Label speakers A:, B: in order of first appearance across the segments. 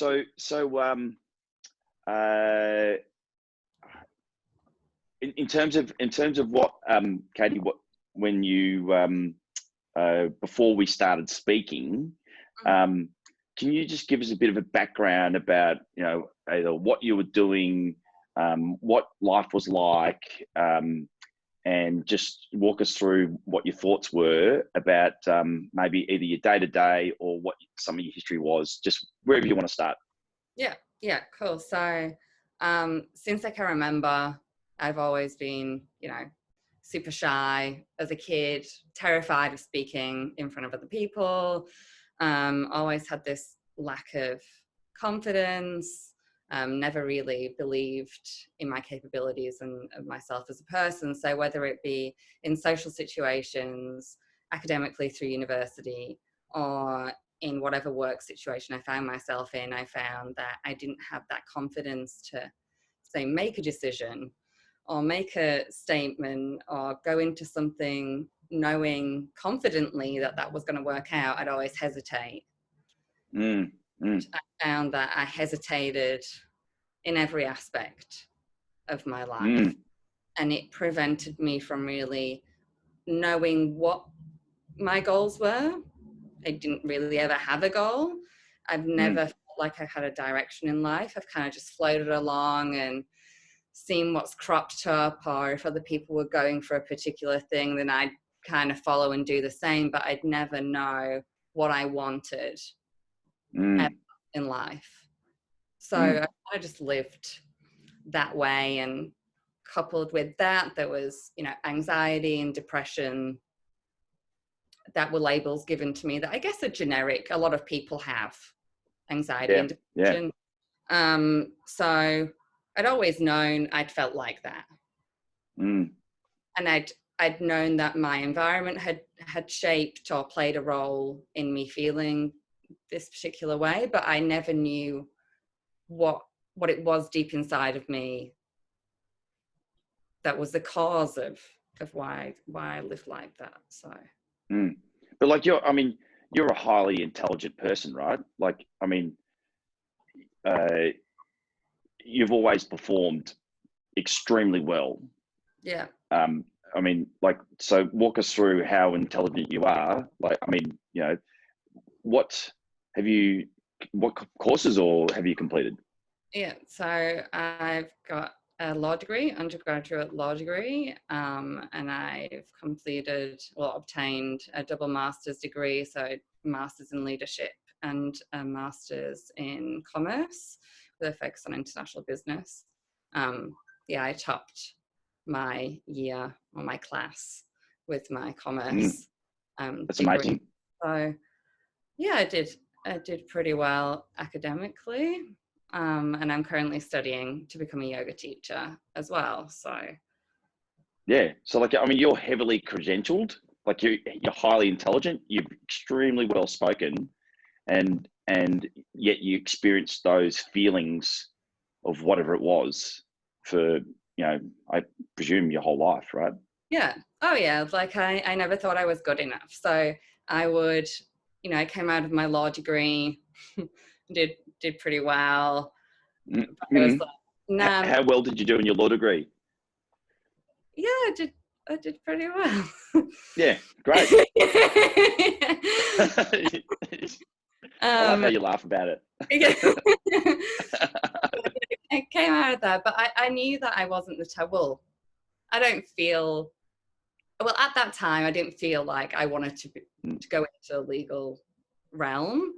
A: Uh, in terms of what, Katie, what when you before we started speaking, can you just give us a bit of a background about, you know, either what you were doing, what life was like, and just walk us through what your thoughts were about maybe either your day-to-day or what some of your history was, just wherever you want to start.
B: Yeah, cool. So since I can remember, I've always been, you know, super shy as a kid, terrified of speaking in front of other people, always had this lack of confidence, never really believed in my capabilities and of myself as a person. So whether it be in social situations, academically through university, or in whatever work situation I found myself in, I found that I didn't have that confidence to, say, make a decision or make a statement or go into something knowing confidently that that was going to work out. I'd always hesitate. I found that I hesitated in every aspect of my life, and it prevented me from really knowing what my goals were. I didn't really ever have a goal. I've never felt like I had a direction in life. I've kind of just floated along and seen what's cropped up, or if other people were going for a particular thing, then I'd kind of follow and do the same, but I'd never know what I wanted in life. So I kind of just lived that way, and coupled with that, there was, you know, anxiety and depression that were labels given to me that I guess are generic. A lot of people have anxiety and depression. So I'd always known I'd felt like that. And I'd known that my environment had shaped or played a role in me feeling this particular way, but I never knew what it was deep inside of me that was the cause of why I lived like that. So
A: but like you're a highly intelligent person, right? Like, I mean, you've always performed extremely well.
B: Yeah.
A: I mean, like, so walk us through how intelligent you are. Like, I mean, you know, what courses or have you completed?
B: Yeah, so I've got a law degree, undergraduate law degree, and I've obtained a double master's degree, so master's in leadership and a master's in commerce with a focus on international business. I topped my year or my class with my commerce
A: That's
B: degree.
A: amazing.
B: So yeah, I did pretty well academically. And I'm currently studying to become a yoga teacher as well. So
A: yeah, so like, I mean, you're heavily credentialed, like you're highly intelligent, you're extremely well spoken, and yet you experienced those feelings of whatever it was for, you know, I presume your whole life, right?
B: Yeah. Oh yeah. Like I never thought I was good enough. So I would, you know, I came out of my law degree, did pretty well. But I was like, nah.
A: How well did you do in your law degree?
B: Yeah, I did pretty well.
A: Yeah, great. I like how you laugh about it.
B: I came out of that, but I knew that I wasn't the type. Well, I don't feel. Well, at that time, I didn't feel like I wanted to go into the legal realm.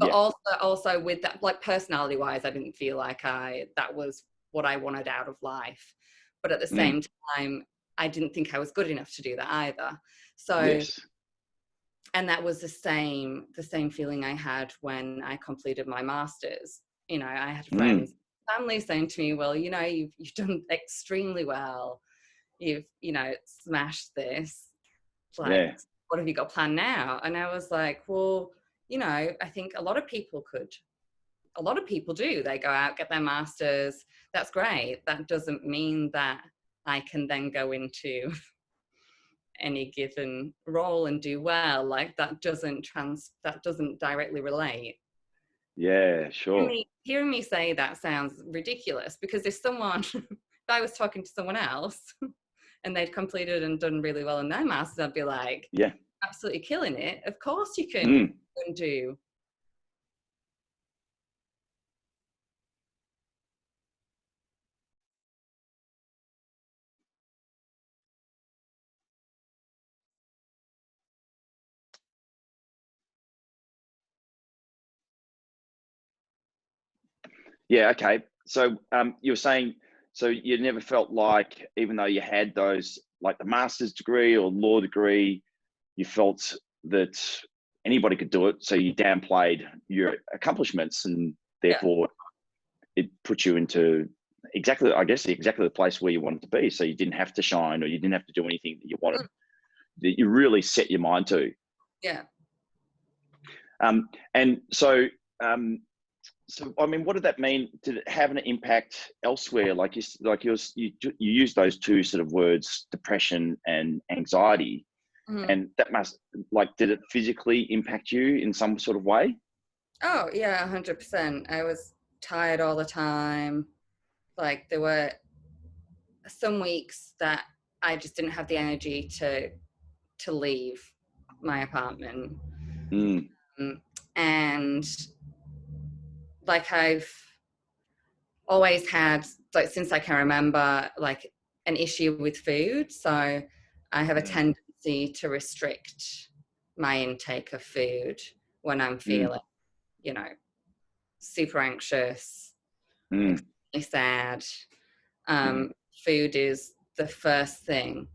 A: Oh,
B: but also with that, like personality-wise, I didn't feel like that was what I wanted out of life. But at the same time, I didn't think I was good enough to do that either. So, and that was the same feeling I had when I completed my master's. You know, I had friends, family saying to me, "Well, you know, you've done extremely well. You've, you know, smashed this. Like, what have you got planned now?" And I was like, well, you know, I think a lot of people do. They go out, get their masters. That's great. That doesn't mean that I can then go into any given role and do well. Like that doesn't directly relate.
A: Yeah, sure.
B: Hearing me say that sounds ridiculous, because if if I was talking to someone else and they'd completed and done really well in their masters, I'd be like,
A: Yeah.
B: absolutely killing it. Of course you can
A: Mm.
B: do.
A: Yeah. Okay. So you were saying, so you never felt like, even though you had those, like the master's degree or law degree, you felt that anybody could do it. So you downplayed your accomplishments, and
B: Yeah.
A: therefore it put you into exactly, I guess, exactly the place where you wanted to be. So you didn't have to shine, or you didn't have to do anything that you wanted,
B: Mm.
A: that you really set your mind to.
B: Yeah.
A: And so, I mean, what did that mean? Did it have an impact elsewhere? Like you use those two sort of words, depression and anxiety,
B: Mhm.
A: and that must, like, did it physically impact you in some sort of way?
B: Oh, yeah, 100%. I was tired all the time. Like, there were some weeks that I just didn't have the energy to leave my apartment.
A: Mm,
B: And like, I've always had, like, since I can remember, like, an issue with food. So I have a
A: mm,
B: tendency to restrict my intake of food when I'm
A: mm,
B: feeling, you know, super anxious,
A: mm,
B: extremely sad.
A: mm,
B: Food is the first thing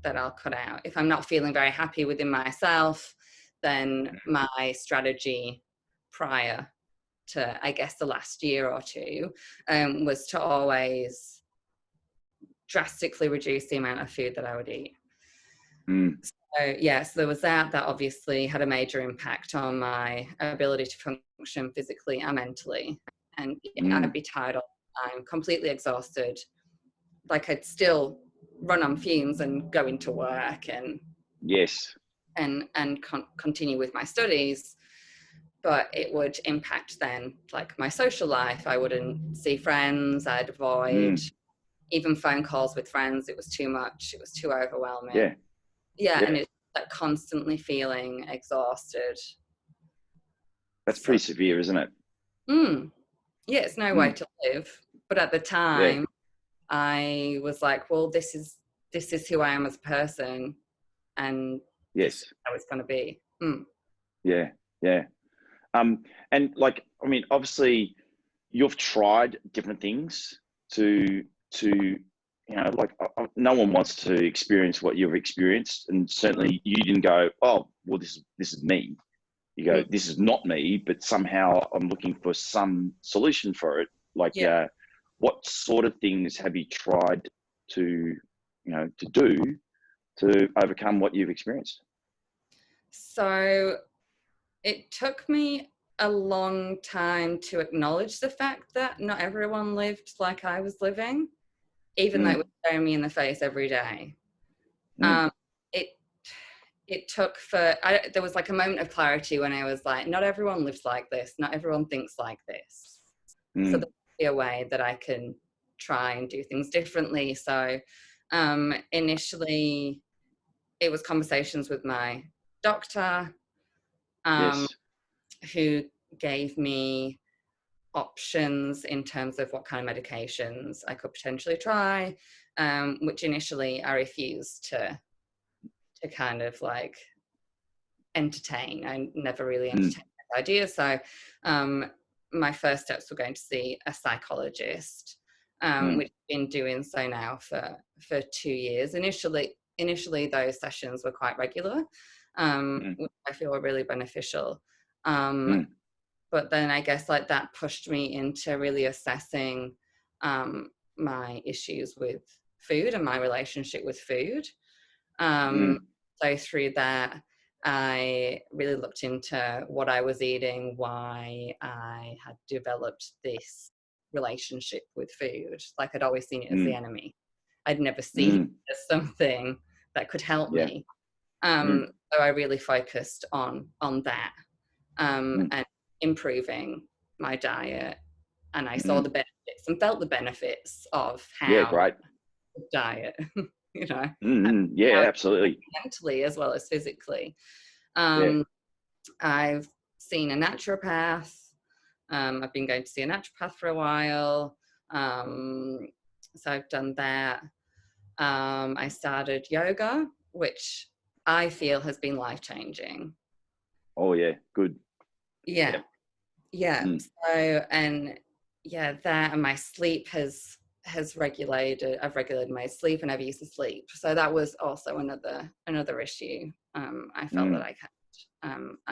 B: that I'll cut out. If I'm not feeling very happy within myself, then my strategy prior to, I guess, the last year or two, was to always drastically reduce the amount of food that I would eat.
A: mm,
B: So, yeah, so there was that obviously had a major impact on my ability to function physically and mentally. And yeah, I'd
A: mm.
B: be tired all the time, completely exhausted. Like, I'd still run on fumes and go into work
A: Yes.
B: continue with my studies, but it would impact then, like, my social life. I wouldn't see friends. I'd avoid
A: Mm,
B: even phone calls with friends. It was too much. It was too overwhelming.
A: yeah.
B: Yeah, and
A: Yeah.
B: it's like constantly feeling exhausted.
A: That's
B: So,
A: pretty severe, isn't it?
B: yeah, it's no way
A: Mm,
B: to live. But at the
A: yeah.
B: time, I was like, well, this is who I am as a person, and this is
A: Yes.
B: how it's going to be.
A: Yeah. Yeah. And like, I mean, obviously, you've tried different things to like, no one wants to experience what you've experienced, and certainly you didn't go, oh well, this is me. You go,
B: Mm.
A: this is not me, but somehow I'm looking for some solution for it. Like,
B: Yeah.
A: what sort of things have you tried to to do to overcome what you've experienced?
B: So it took me a long time to acknowledge the fact that not everyone lived like I was living, even though it was
A: Mm,
B: staring me in the face every day.
A: mm,
B: It it took there was like a moment of clarity when I was like, not everyone lives like this, not everyone thinks like this. So
A: mm,
B: there'll be a way that I can try and do things differently. So initially it was conversations with my doctor, um,
A: yes.
B: who gave me options in terms of what kind of medications I could potentially try, which initially I refused to kind of like entertain. I never really
A: Mm,
B: entertained that idea. So my first steps were going to see a psychologist,
A: mm,
B: which I've been doing so now for 2 years. Initially those sessions were quite regular,
A: mm,
B: which I feel were really beneficial. Um,
A: mm,
B: but then I guess like that pushed me into really assessing my issues with food and my relationship with food. Um,
A: mm,
B: so through that, I really looked into what I was eating, why I had developed this relationship with food. Like, I'd always seen it as the
A: mm,
B: enemy. I'd never seen it
A: mm,
B: as something that could help
A: yeah.
B: me.
A: Mm,
B: So I really focused on that,
A: mm,
B: and improving. my diet, and I saw
A: Mm.
B: the benefits and felt the benefits of
A: Yeah,
B: how
A: great.
B: diet, you know,
A: Mm-hmm. Yeah,
B: how
A: absolutely.
B: mentally as well as physically.
A: Yeah.
B: I've seen a naturopath. I've been going to see a naturopath for a while. So I've done that. I started yoga, which I feel has been life-changing.
A: Oh, yeah. Good.
B: Yeah.
A: Yeah.
B: Yeah.
A: Mm.
B: So, and yeah, that and my sleep has regulated. I've regulated my sleep, and I've used to sleep. So that was also another issue. I felt that
A: Mm.
B: I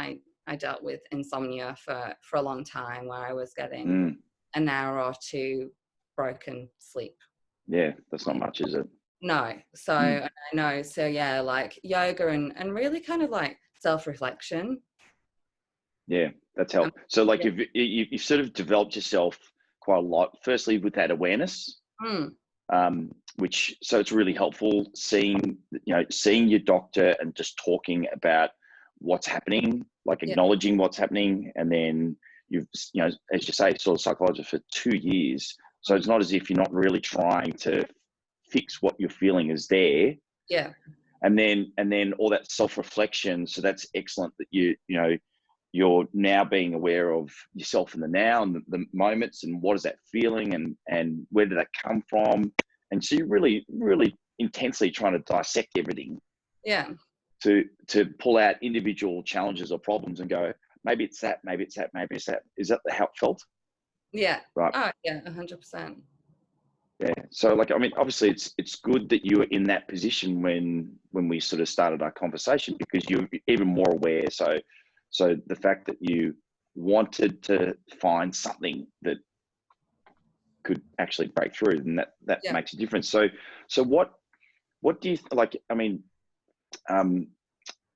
B: had. I dealt with insomnia for a long time, where I was getting
A: Mm.
B: an hour or two broken sleep.
A: Yeah, that's not much, is it?
B: No. So
A: Mm.
B: and I know. So yeah, like yoga and really kind of like self-reflection.
A: Yeah, that's
B: Um,
A: helped. So, like,
B: yeah.
A: you've sort of developed yourself quite a lot. Firstly, with that awareness,
B: Mm,
A: which so it's really helpful seeing your doctor and just talking about what's happening, like
B: yeah.
A: acknowledging what's happening, and then as you say, saw a psychologist for 2 years. So
B: Mm,
A: it's not as if you're not really trying to fix what you're feeling is there,
B: yeah.
A: and then all that self-reflection. So that's excellent that you're now being aware of yourself in the now and the moments, and what is that feeling, and where did that come from. And so you're really, really intensely trying to dissect everything
B: Yeah.
A: to pull out individual challenges or problems and go, maybe it's that, maybe it's that, maybe it's that. Is that how it felt?
B: Yeah.
A: Right.
B: Oh, yeah, 100%.
A: Yeah. So, like, I mean, obviously it's good that you were in that position when we sort of started our conversation, because you're even more aware. So the fact that you wanted to find something that could actually break through, and that
B: Yeah.
A: makes a difference. So what do you like? I mean, um,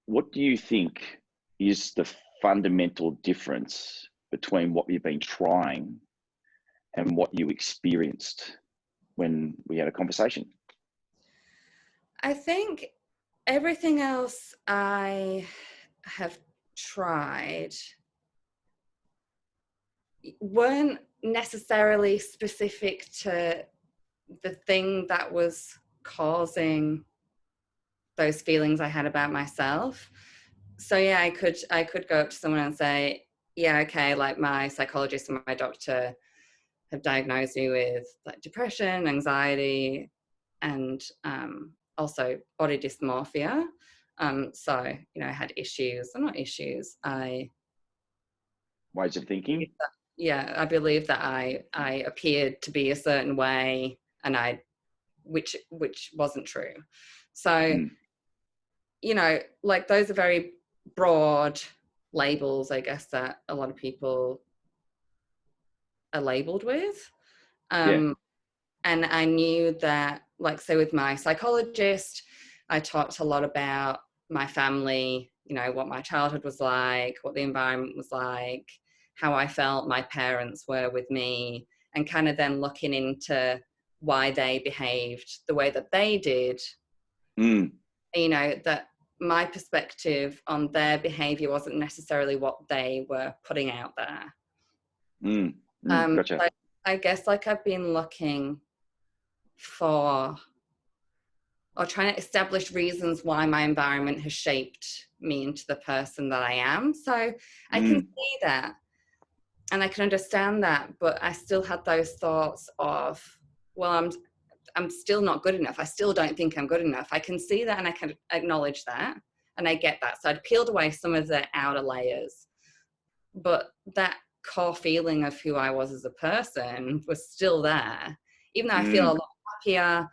A: what do you think is the fundamental difference between what you've been trying and what you experienced when we had a conversation?
B: I think everything else I have tried weren't necessarily specific to the thing that was causing those feelings I had about myself. So yeah, I could go up to someone and say, yeah, okay, like my psychologist and my doctor have diagnosed me with like depression, anxiety, and also body dysmorphia. So I had issues, or not issues.
A: Ways of thinking.
B: I believe that I appeared to be a certain way, and which wasn't true. So
A: Mm.
B: like those are very broad labels, I guess, that a lot of people are labeled with.
A: Yeah.
B: Um, and I knew that, like, say with my psychologist, I talked a lot about my family, what my childhood was like, what the environment was like, how I felt my parents were with me, and kind of then looking into why they behaved the way that they did.
A: Mm.
B: That my perspective on their behavior wasn't necessarily what they were putting out there.
A: Mm. Mm. Gotcha.
B: So I guess like I've been looking for, or trying to establish reasons why my environment has shaped me into the person that I am. So I can
A: Mm.
B: see that and I can understand that, but I still had those thoughts of, well, I'm still not good enough. I still don't think I'm good enough. I can see that and I can acknowledge that and I get that. So I'd peeled away some of the outer layers, but that core feeling of who I was as a person was still there. Even though I feel a
A: Mm.
B: lot happier,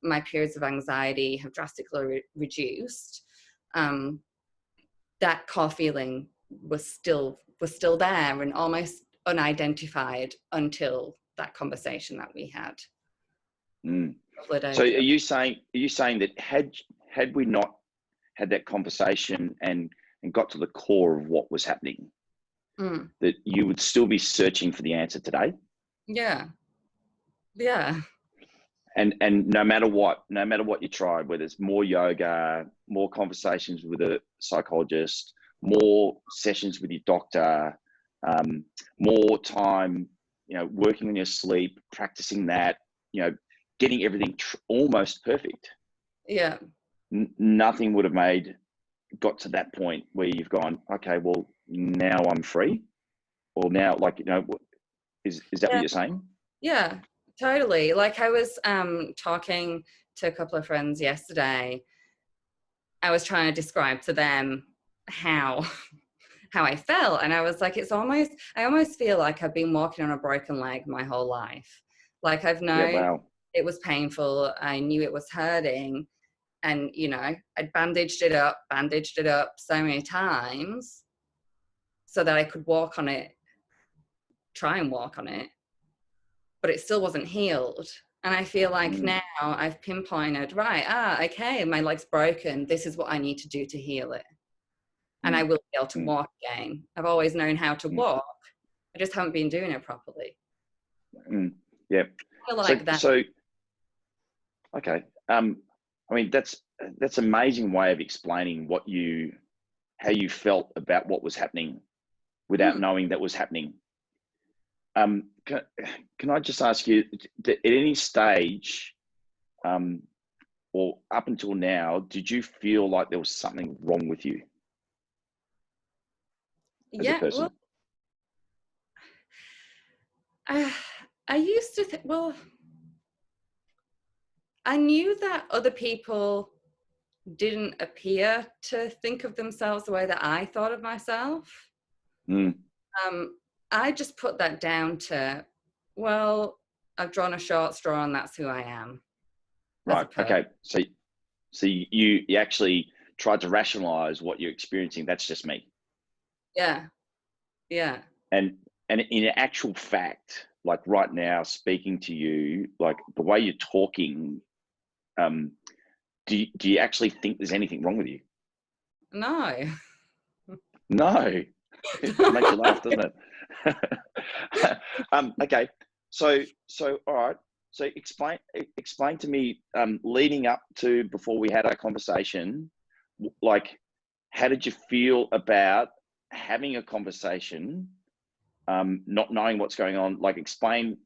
B: my periods of anxiety have drastically reduced. That core feeling was still there and almost unidentified until that conversation that we had
A: Mm.
B: a couple of
A: So
B: days
A: are
B: ago.
A: you saying that had we not had that conversation and got to the core of what was happening,
B: Mm.
A: that you would still be searching for the answer today?
B: Yeah. Yeah.
A: And no matter what you tried, whether it's more yoga, more conversations with a psychologist, more sessions with your doctor, more time, working on your sleep, practicing that, getting everything almost perfect.
B: Yeah.
A: Nothing would have got to that point where you've gone, okay, well, now I'm free, or now, is that what you're saying?
B: Yeah, totally. Like I was talking to a couple of friends yesterday. I was trying to describe to them how I felt, and I was like, I almost feel like I've been walking on a broken leg my whole life. Like I've
A: Yeah,
B: known
A: wow.
B: it was painful, I knew it was hurting, and I'd bandaged it up so many times so that I could try and walk on it, but it still wasn't healed. And I feel like now I've pinpointed, right, okay, my leg's broken. This is what I need to do to heal it. And I will be able to walk again. I've always known how to walk. I just haven't been doing it properly.
A: Yeah.
B: I like that.
A: So, okay. I mean, that's amazing way of explaining how you felt about what was happening without knowing that was happening. Can I just ask you, at any stage, or up until now, did you feel like there was something wrong with you as a person?
B: Well, I used to think, I knew that other people didn't appear to think of themselves the way that I thought of myself. I just put that down to, well, I've drawn a short straw and that's who I am.
A: Right. Okay. So you actually tried to rationalize what you're experiencing. That's just me.
B: Yeah. Yeah.
A: And in actual fact, like right now, speaking to you, like the way you're talking, do you actually think there's anything wrong with you?
B: No.
A: No. It makes you laugh, doesn't it? Okay. So all right. So explain to me, leading up to before we had our conversation, like, how did you feel about having a conversation, not knowing what's going on? Like, explain,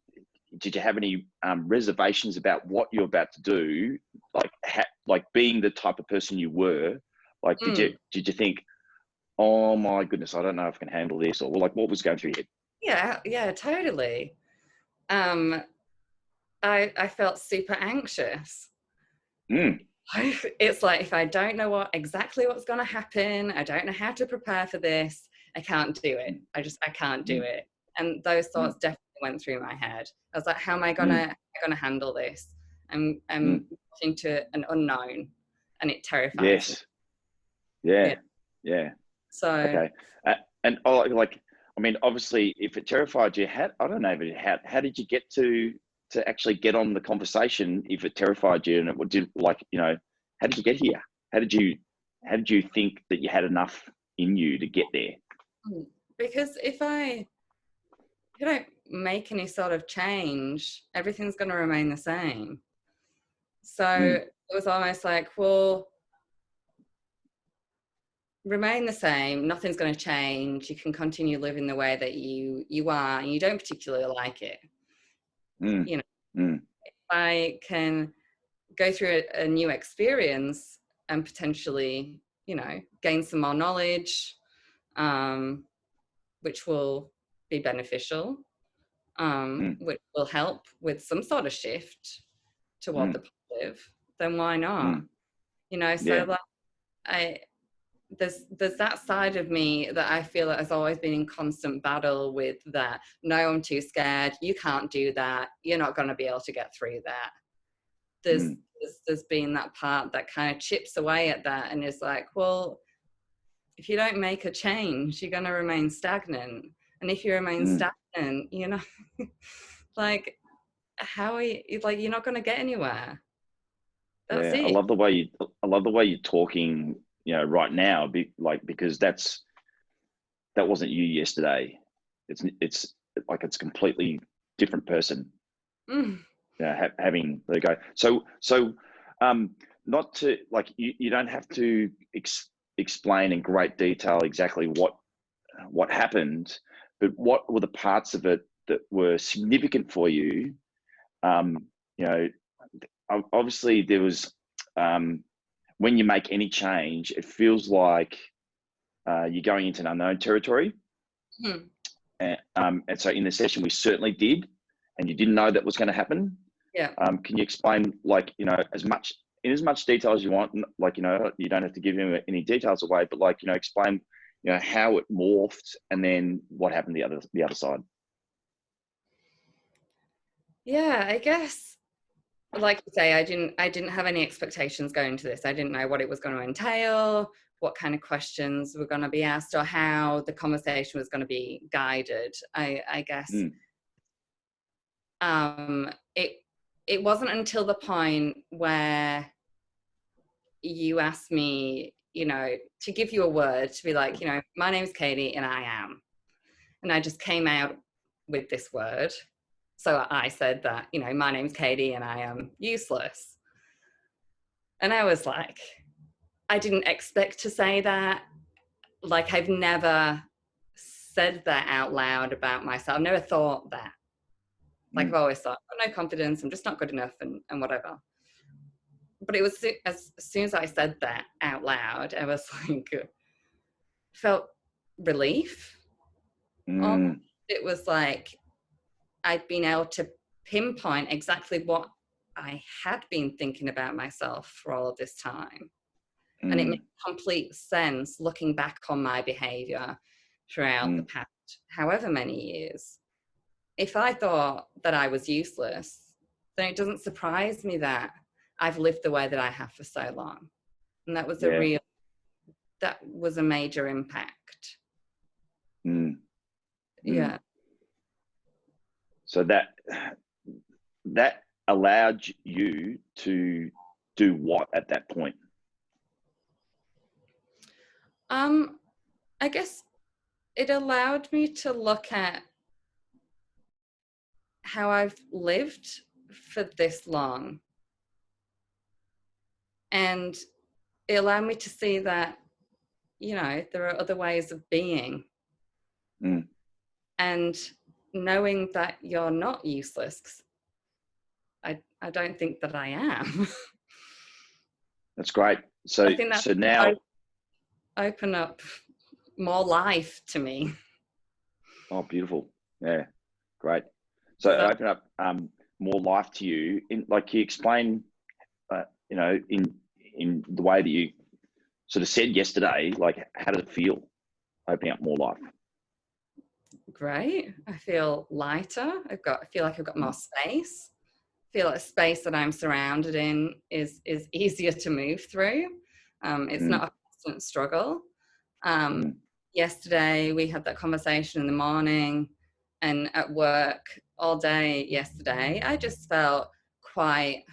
A: did you have any reservations about what you're about to do? Like being the type of person you were, like, did you think, oh my goodness, I don't know if I can handle this, or like, what was going through your head?
B: Yeah, totally. I felt super anxious. It's like, if I don't know exactly what's going to happen, I don't know how to prepare for this, I can't do it. I can't do it. And those thoughts definitely went through my head. I was like, how am I gonna handle this? I'm looking to an unknown, and it terrifies me.
A: Yeah.
B: So
A: okay. And I mean, obviously, if it terrified you, I don't know, but how did you get to actually get on the conversation if it terrified you? And it did, how did you get here? How did you think that you had enough in you to get there?
B: Because if I don't make any sort of change, everything's going to remain the same. So it was almost like, well, remain the same, nothing's going to change, you can continue living the way that you are, and you don't particularly like it. If I can go through a new experience and potentially gain some more knowledge, which will be beneficial, which will help with some sort of shift toward the positive, then why not? There's that side of me that I feel has always been in constant battle with that. No, I'm too scared. You can't do that. You're not going to be able to get through that. There's been that part that kind of chips away at that and is like, well, if you don't make a change, you're going to remain stagnant. And if you remain stagnant, like, how are you, like, you're not going to get anywhere. That's it.
A: I love the way you're talking, right now, because that wasn't you yesterday. It's like, it's a completely different person. Having the go. So, not to, like, you don't have to explain in great detail exactly what happened, but what were the parts of it that were significant for you? You know, obviously there was, when you make any change, it feels like you're going into an unknown territory.
B: Hmm.
A: And so in the session, we certainly did, and you didn't know that was going to happen.
B: Yeah.
A: Can you explain, like, you know, in as much detail as you want, like, you know, you don't have to give him any details away, but like, you know, explain, you know, how it morphed and then what happened the other side.
B: Yeah, I guess, like you say, I didn't have any expectations going into this. I didn't know what it was going to entail, what kind of questions were going to be asked, or how the conversation was going to be guided. I guess it wasn't until the point where you asked me, you know, to give you a word, to be like, you know, my name's Katie and I am. And I just came out with this word. So I said that, you know, my name's Katie and I am useless. And I was like, I didn't expect to say that. Like, I've never said that out loud about myself. I've never thought that. Like, I've always thought, oh, no confidence, I'm just not good enough and whatever. But it was as soon as I said that out loud, I was like, felt relief. It was like I'd been able to pinpoint exactly what I had been thinking about myself for all of this time. And it made complete sense looking back on my behavior throughout the past however many years. If I thought that I was useless, then it doesn't surprise me that I've lived the way that I have for so long. And that was that was a major impact. Yeah.
A: So that allowed you to do what at that point?
B: I guess it allowed me to look at how I've lived for this long. And it allowed me to see that, you know, there are other ways of being. And knowing that you're not useless, 'cause I don't think that I am.
A: That's great. So,
B: I think that's
A: now
B: open up more life to me.
A: Oh, beautiful. Yeah, great. So open up more life to you. Can you explain, you know, in the way that you sort of said yesterday, like, how does it feel opening up more life?
B: Great. I feel lighter. I feel like I've got more space. I feel like a space that I'm surrounded in is easier to move through. It's not a constant struggle. Yesterday we had that conversation in the morning, and at work all day yesterday, I just felt quite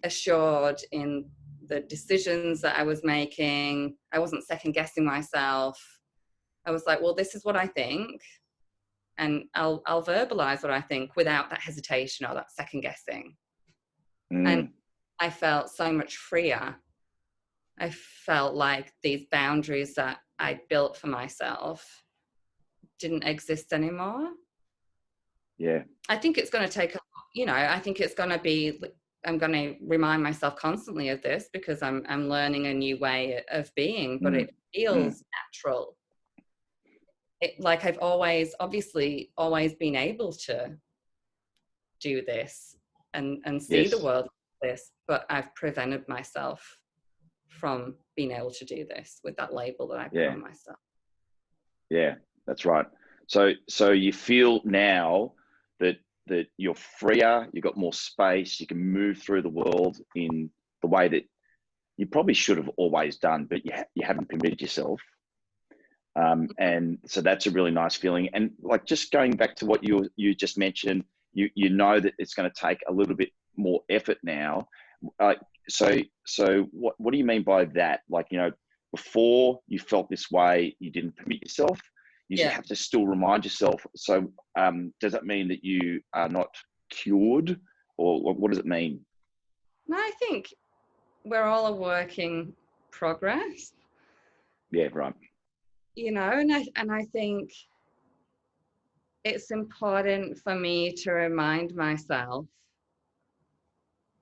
B: assured in the decisions that I was making. I wasn't second guessing myself. I was like, well, this is what I think, and I'll verbalize what I think without that hesitation or that second guessing. And I felt so much freer. I felt like these boundaries that I built for myself didn't exist anymore.
A: Yeah.
B: I think it's going to take, you know, I think it's going to be, I'm going to remind myself constantly of this because I'm learning a new way of being, but it feels natural. Like I've obviously always been able to do this and see the world like this, but I've prevented myself from being able to do this with that label that I put on myself.
A: Yeah, that's right. So you feel now that you're freer, you've got more space, you can move through the world in the way that you probably should have always done, but you haven't permitted yourself. And so that's a really nice feeling. And like, just going back to what you just mentioned, you know that it's going to take a little bit more effort now. So what do you mean by that? Like, you know, before you felt this way, you didn't permit yourself. You have to still remind yourself. So does that mean that you are not cured, or what does it mean?
B: No, I think we're all a work in progress.
A: Yeah, right.
B: You know, and I think it's important for me to remind myself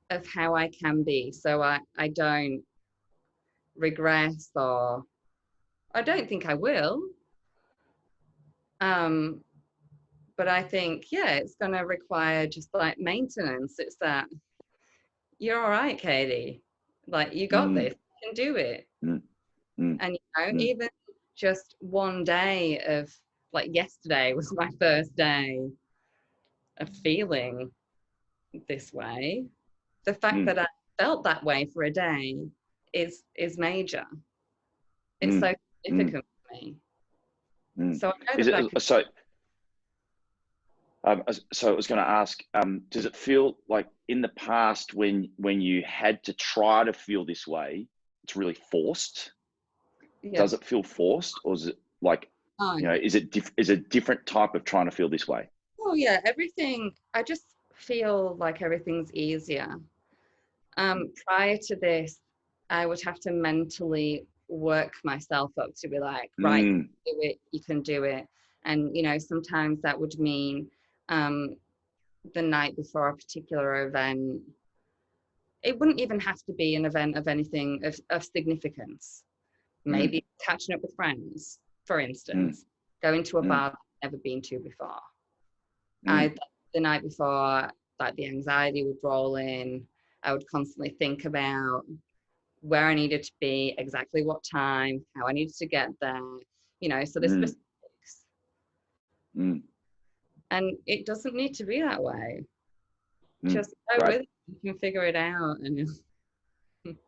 B: of how I can be, so I don't regress, or I don't think I will. But I think, yeah, it's going to require just like maintenance. It's that you're all right, Katie. Like, you got this, you can do it.
A: mm, mm,
B: And, you know,
A: mm,
B: even just one day of, like, yesterday was my first day of feeling this way. The fact that I felt that way for a day is major. It's so
A: mm,
B: significant for me.
A: mm.
B: So I know
A: Is
B: that I
A: it
B: can.
A: so? So I was going to ask, does it feel like in the past when you had to try to feel this way, it's really forced?
B: Yeah.
A: Does it feel forced, or is it like,
B: Oh,
A: you know, is it a different type of trying to feel this way?
B: oh yeah, everything. I just feel like everything's easier. Prior to this, I would have to mentally work myself up to be like, right,
A: Mm,
B: do it, you can do it. And, you know, sometimes that would mean the night before a particular event. It wouldn't even have to be an event of anything of significance.
A: mm,
B: Maybe catching up with friends, for
A: mm,
B: instance, going to a
A: mm,
B: bar I've never been to before.
A: mm,
B: The night before, like, the anxiety would roll in. I would constantly think about where I needed to be, exactly what time, how I needed to get there, you know, so the
A: mm,
B: specifics.
A: mm,
B: And it doesn't need to be that way.
A: mm.
B: Just go
A: Great.
B: with it. You can figure it out. And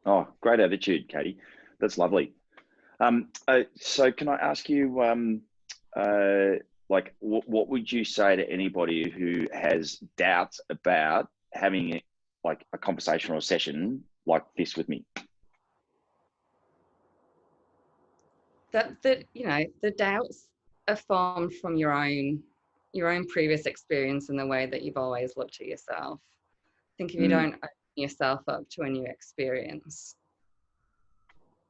A: Oh, great attitude, Katie. That's lovely. So can I ask you, like, what would you say to anybody who has doubts about having like a conversation or a session like this with me?
B: that you know, the doubts are formed from your own previous experience and the way that you've always looked at yourself. I think if you
A: Mm,
B: don't open yourself up to a new experience,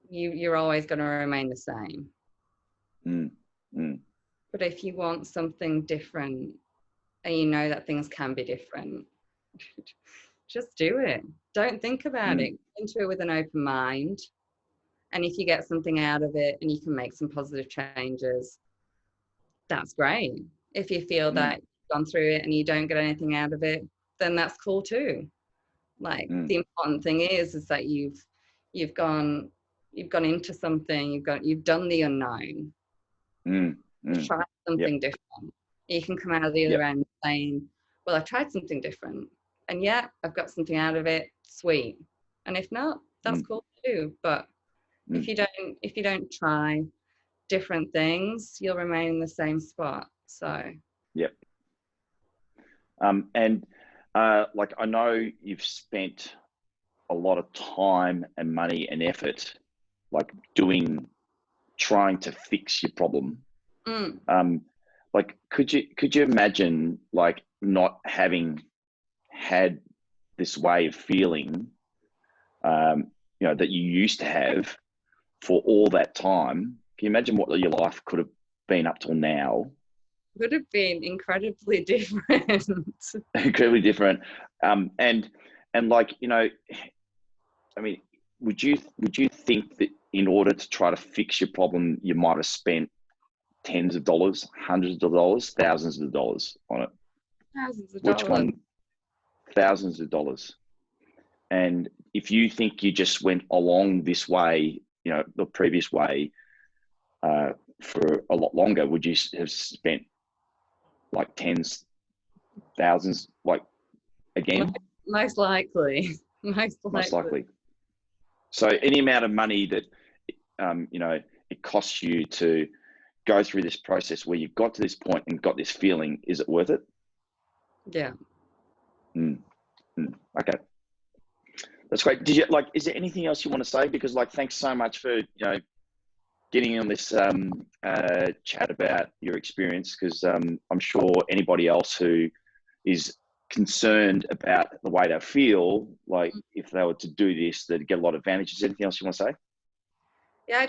B: you're always going to remain the same.
A: mm, mm,
B: But if you want something different and you know that things can be different, just do it. Don't think about
A: mm,
B: it. Go into it with an open mind. And if you get something out of it and you can make some positive changes, that's great. If you feel
A: mm,
B: that you've gone through it and you don't get anything out of it, then that's cool too. Like,
A: mm,
B: the important thing is that you've gone into something, you've done the unknown.
A: mm,
B: You've
A: mm.
B: tried
A: Yep,
B: something different. You can come out of the other
A: yep,
B: end saying, well, I've tried something different. And yeah, I've got something out of it, sweet. And if not, that's
A: mm,
B: cool too. But
A: mm,
B: if you don't try different things, you'll remain in the same spot. So
A: yep. And like, I know you've spent a lot of time and money and effort, like trying to fix your problem.
B: mm,
A: Like, could you imagine like not having had this way of feeling, you know, that you used to have for all that time? Can you imagine what your life could have been up till now?
B: would have been incredibly different.
A: Incredibly different. And like, you know, I mean, would you think that in order to try to fix your problem, you might have spent tens of dollars, hundreds of dollars, thousands of dollars on it?
B: Thousands of
A: Which
B: dollars.
A: one? Thousands of dollars. And if you think you just went along this way, you know, the previous way, for a lot longer, would you have spent like tens, thousands, like again?
B: Most likely. Most
A: Most
B: likely.
A: likely. So any amount of money that, you know, it costs you to go through this process where you've got to this point and got this feeling, is it worth it?
B: Yeah.
A: Mm, okay. That's great. Did you like, is there anything else you want to say? Because like, thanks so much for, you know, getting on this chat about your experience, because I'm sure anybody else who is concerned about the way they feel, like if they were to do this, they'd get a lot of advantages. Anything else you want to say?
B: Yeah,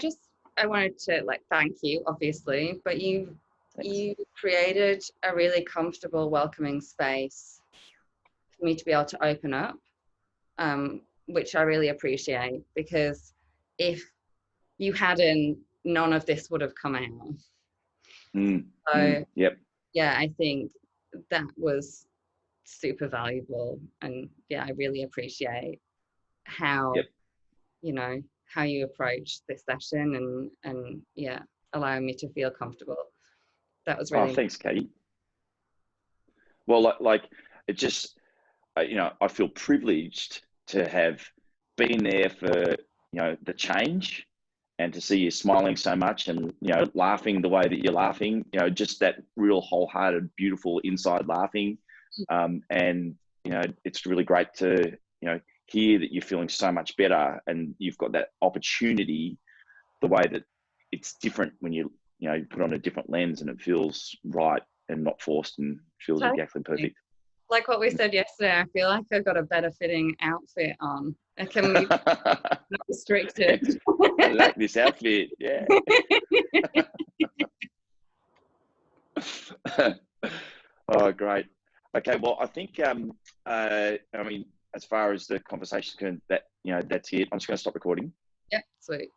B: I wanted to, like, thank you, obviously, but you created a really comfortable, welcoming space for me to be able to open up, which I really appreciate, because if you hadn't, none of this would have come out. So
A: yep.
B: yeah, I think that was super valuable, and yeah, I really appreciate how you know how you approached this session, and yeah, allowing me to feel comfortable. That was really
A: Thanks, Katie. Well, like it just, you know, I feel privileged to have been there for, you know, the change, and to see you smiling so much, and, you know, laughing the way that you're laughing, you know, just that real wholehearted, beautiful inside laughing. And, you know, it's really great to, you know, hear that you're feeling so much better, and you've got that opportunity, the way that it's different when you know, put on a different lens, and it feels right and not forced, and feels exactly perfect.
B: Like what we said yesterday, I feel like I've got a better fitting outfit on. I can be not restricted.
A: I like this outfit. Yeah. Oh, great. Okay. Well, I think, I mean, as far as the conversation is concerned, that, you know, that's it. I'm just going to stop recording.
B: Yep. Sweet.